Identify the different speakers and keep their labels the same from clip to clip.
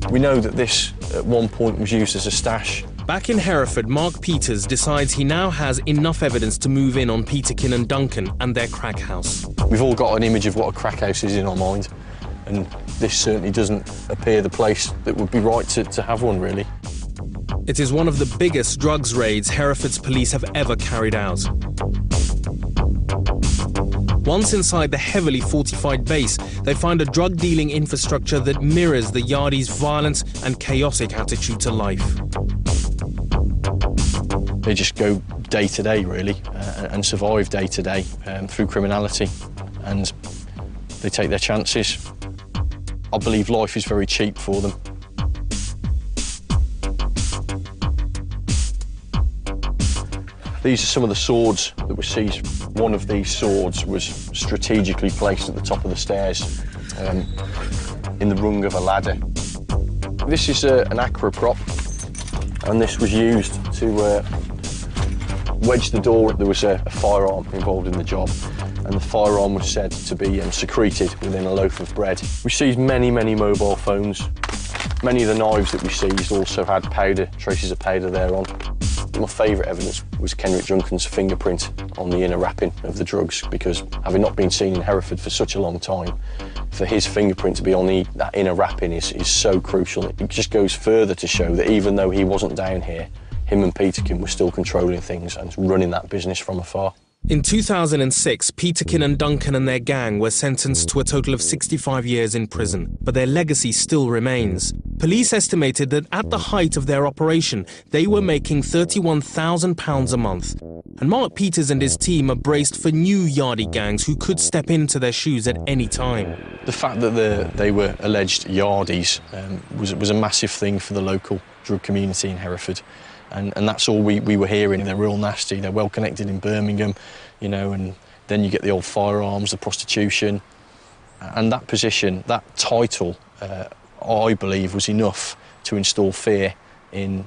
Speaker 1: We know that this, at one point, was used as a stash.
Speaker 2: Back in Hereford, Mark Peters decides he now has enough evidence to move in on Peterkin and Duncan and their crack house.
Speaker 1: We've all got an image of what a crack house is in our mind, and this certainly doesn't appear the place that would be right to have one, really.
Speaker 2: It is one of the biggest drugs raids Hereford's police have ever carried out. Once inside the heavily fortified base, they find a drug-dealing infrastructure that mirrors the Yardies' violent and chaotic attitude to life.
Speaker 1: They just go day to day, really, and survive day to day through criminality, and they take their chances. I believe life is very cheap for them. These are some of the swords that were seized. One of these swords was strategically placed at the top of the stairs in the rung of a ladder. This is an Acra prop, and this was used to wedge the door. There was a firearm involved in the job, and the firearm was said to be secreted within a loaf of bread. We seized many, many mobile phones. Many of the knives that we seized also had powder, traces of powder thereon. My favourite evidence was Kenrick Duncan's fingerprint on the inner wrapping of the drugs, because having not been seen in Hereford for such a long time, for his fingerprint to be on that inner wrapping is so crucial. It just goes further to show that even though he wasn't down here, him and Peterkin were still controlling things and running that business from afar.
Speaker 2: In 2006, Peterkin and Duncan and their gang were sentenced to a total of 65 years in prison, but their legacy still remains. Police estimated that at the height of their operation, they were making £31,000 a month. And Mark Peters and his team are braced for new Yardie gangs who could step into their shoes at any time.
Speaker 1: The fact that they were alleged Yardies was a massive thing for the local drug community in Hereford. And that's all we were hearing. They're real nasty, they're well connected in Birmingham, you know, and then you get the old firearms, the prostitution. And that position, that title, I believe was enough to install fear in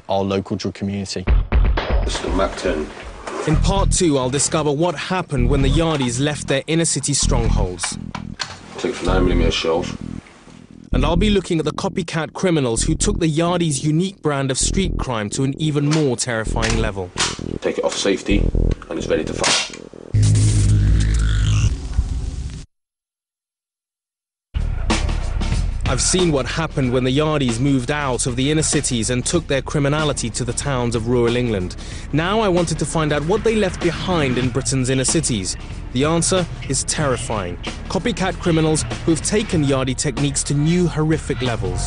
Speaker 1: our local drug community.
Speaker 3: This is the Mac 10.
Speaker 2: In part 2, I'll discover what happened when the Yardies left their inner city strongholds.
Speaker 3: 6.9mm shells.
Speaker 2: And I'll be looking at the copycat criminals who took the Yardies' unique brand of street crime to an even more terrifying level.
Speaker 3: Take it off safety and it's ready to fire.
Speaker 2: I've seen what happened when the Yardies moved out of the inner cities and took their criminality to the towns of rural England. Now I wanted to find out what they left behind in Britain's inner cities. The answer is terrifying. Copycat criminals who have taken Yardie techniques to new horrific levels.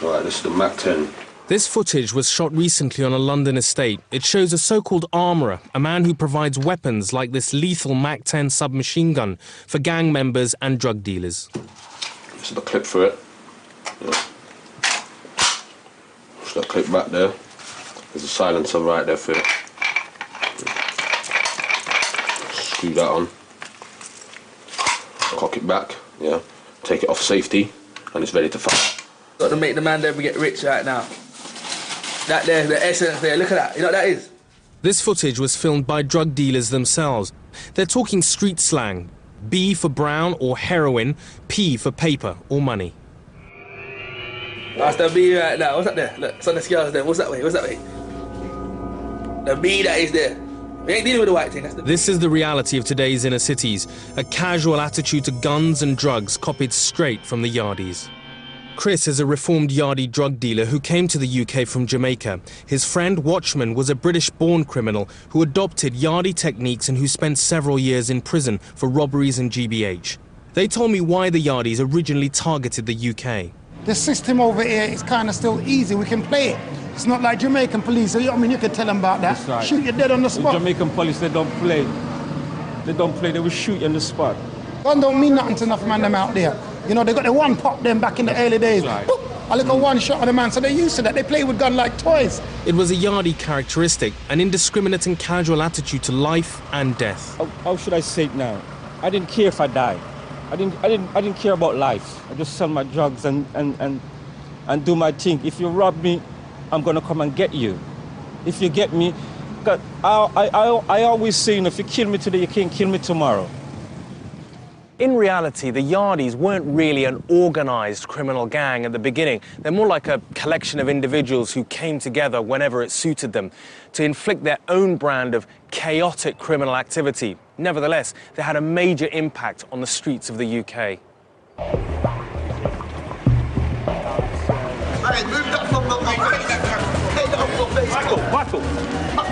Speaker 3: Right, this is the Mac 10.
Speaker 2: This footage was shot recently on a London estate. It shows a so-called armourer, a man who provides weapons like this lethal Mac 10 submachine gun for gang members and drug dealers.
Speaker 3: This is the clip for it. Yeah. Push that clip back there. There's a silencer right there for it. Screw that on. Cock it back, yeah. Take it off safety and it's ready to fire.
Speaker 4: Got to make the man there get rich right now. That there, the essence there, look at that, you know what that is?
Speaker 2: This footage was filmed by drug dealers themselves. They're talking street slang. B for brown or heroin, P for paper or money.
Speaker 4: That's the B right now, what's that there? Look, it's on the scales there, what's that way, what's that way? The B that is there. We ain't dealing with the white thing, that's the...
Speaker 2: This is the reality of today's inner cities. A casual attitude to guns and drugs copied straight from the Yardies. Chris is a reformed Yardie drug dealer who came to the UK from Jamaica. His friend Watchman was a British-born criminal who adopted Yardie techniques and who spent several years in prison for robberies and GBH. They told me why the Yardies originally targeted the UK.
Speaker 5: The system over here is kind of still easy. We can play it. It's not like Jamaican police. I mean, you can tell them about that.
Speaker 6: Right.
Speaker 5: Shoot you dead on the spot.
Speaker 6: The Jamaican police, they don't play. They don't play. They will shoot you on the spot.
Speaker 5: Gun don't mean nothing to enough man them out there. You know, they got the one pop them back in the early days.
Speaker 6: Right.
Speaker 5: Boop, a little one shot on the man, so they're used to that. They play with gun like toys.
Speaker 2: It was a Yardie characteristic, an indiscriminate and casual attitude to life and death.
Speaker 6: How should I say it now? I didn't care if I died. I didn't care about life. I just sell my drugs and do my thing. If you rob me, I'm gonna come and get you. If you get me, I always say, if you kill me today, you can't kill me tomorrow.
Speaker 2: In reality, the Yardies weren't really an organised criminal gang at the beginning. They're more like a collection of individuals who came together whenever it suited them to inflict their own brand of chaotic criminal activity. Nevertheless, they had a major impact on the streets of the UK.
Speaker 7: Hey, move that from the take that off your face.
Speaker 6: Michael.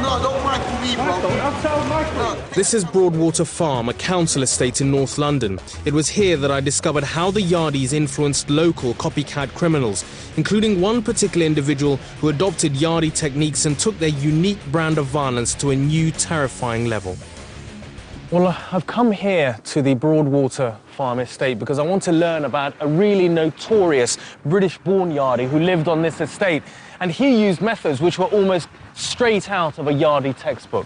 Speaker 7: No, don't Michael me, bro.
Speaker 6: I'll tell Michael.
Speaker 2: This is Broadwater Farm, a council estate in North London. It was here that I discovered how the Yardies influenced local copycat criminals, including one particular individual who adopted Yardie techniques and took their unique brand of violence to a new, terrifying level. Well, I've come here to the Broadwater Farm estate because I want to learn about a really notorious British-born Yardie who lived on this estate, and he used methods which were almost straight out of a Yardie textbook.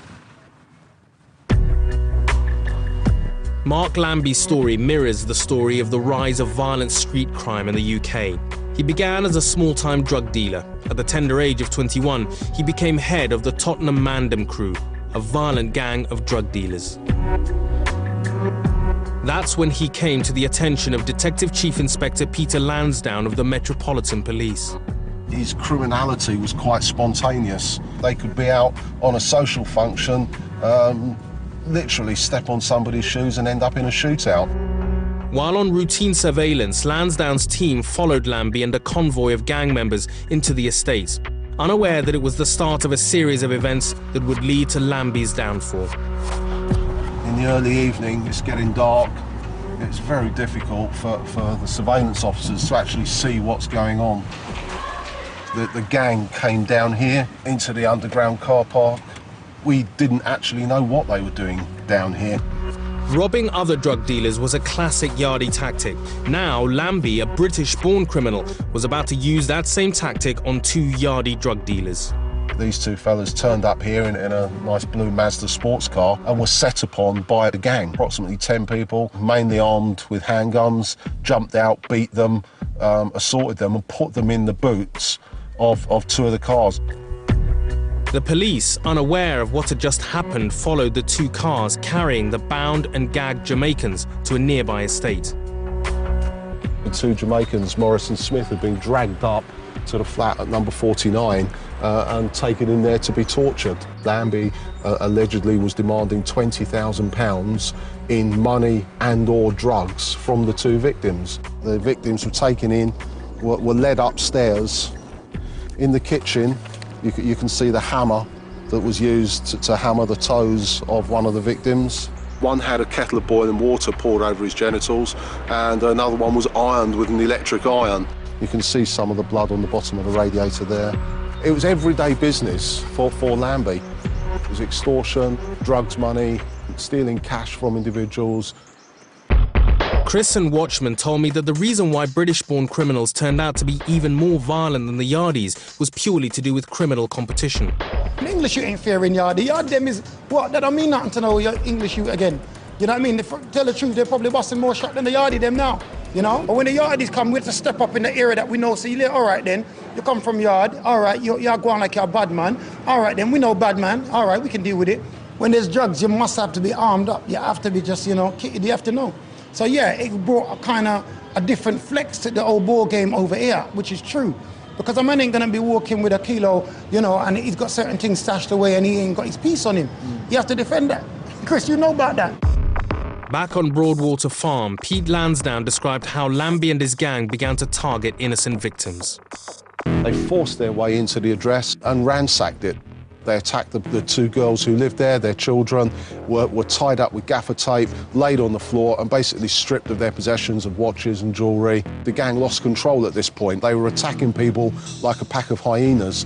Speaker 2: Mark Lambie's story mirrors the story of the rise of violent street crime in the UK. He began as a small-time drug dealer. At the tender age of 21, he became head of the Tottenham Mandem Crew, a violent gang of drug dealers. That's when he came to the attention of Detective Chief Inspector Peter Lansdowne of the Metropolitan Police.
Speaker 8: His criminality was quite spontaneous. They could be out on a social function, literally step on somebody's shoes and end up in a shootout.
Speaker 2: While on routine surveillance, Lansdowne's team followed Lambie and a convoy of gang members into the estate, unaware that it was the start of a series of events that would lead to Lambie's downfall.
Speaker 8: In the early evening, it's getting dark. It's very difficult for the surveillance officers to actually see what's going on. The gang came down here into the underground car park. We didn't actually know what they were doing down here.
Speaker 2: Robbing other drug dealers was a classic Yardie tactic. Now, Lambie, a British-born criminal, was about to use that same tactic on two Yardie drug dealers.
Speaker 8: These two fellas turned up here in a nice blue Mazda sports car and were set upon by the gang. Approximately 10 people, mainly armed with handguns, jumped out, beat them, assaulted them and put them in the boots of two of the cars.
Speaker 2: The police, unaware of what had just happened, followed the two cars carrying the bound and gagged Jamaicans to a nearby estate.
Speaker 8: The two Jamaicans, Morris and Smith, had been dragged up to the flat at number 49 and taken in there to be tortured. Lambie allegedly was demanding £20,000 in money and or drugs from the two victims. The victims were taken in, were led upstairs. In the kitchen, you can see the hammer that was used to hammer the toes of one of the victims. One had a kettle of boiling water poured over his genitals, and another one was ironed with an electric iron. You can see some of the blood on the bottom of the radiator there. It was everyday business for Lambie. It was extortion, drugs money, stealing cash from individuals.
Speaker 2: Chris and Watchman told me that the reason why British-born criminals turned out to be even more violent than the Yardies was purely to do with criminal competition.
Speaker 5: The English you ain't fair in Yardie. Yard them is, what, that don't mean nothing to know your English you again. You know what I mean? Tell the truth, they're probably busting more shot than the Yardie them now, you know? But when the Yardies come, we have to step up in the area that we know. See, all right then, you come from Yard, all right, you're going like you're a bad man. All right then, we know bad man, all right, we can deal with it. When there's drugs, you must have to be armed up. You have to be just, you know, you have to know. So yeah, it brought a kind of a different flex to the old ball game over here, which is true. Because a man ain't gonna be walking with a kilo, you know, and he's got certain things stashed away and he ain't got his piece on him. You have to defend that. Chris, you know about that.
Speaker 2: Back on Broadwater Farm, Pete Lansdowne described how Lambie and his gang began to target innocent victims.
Speaker 8: They forced their way into the address and ransacked it. They attacked the two girls who lived there. Their children were tied up with gaffer tape, laid on the floor and basically stripped of their possessions of watches and jewellery. The gang lost control at this point. They were attacking people like a pack of hyenas.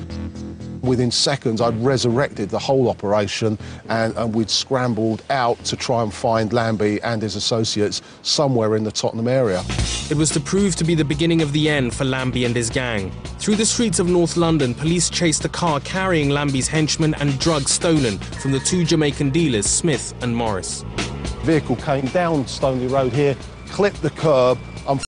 Speaker 8: Within seconds, I'd resurrected the whole operation and we'd scrambled out to try and find Lambie and his associates somewhere in the Tottenham area.
Speaker 2: It was to prove to be the beginning of the end for Lambie and his gang. Through the streets of North London, police chased a car carrying Lambie's henchmen and drugs stolen from the two Jamaican dealers, Smith and Morris.
Speaker 8: Vehicle came down Stoneleigh Road here, clipped the curb,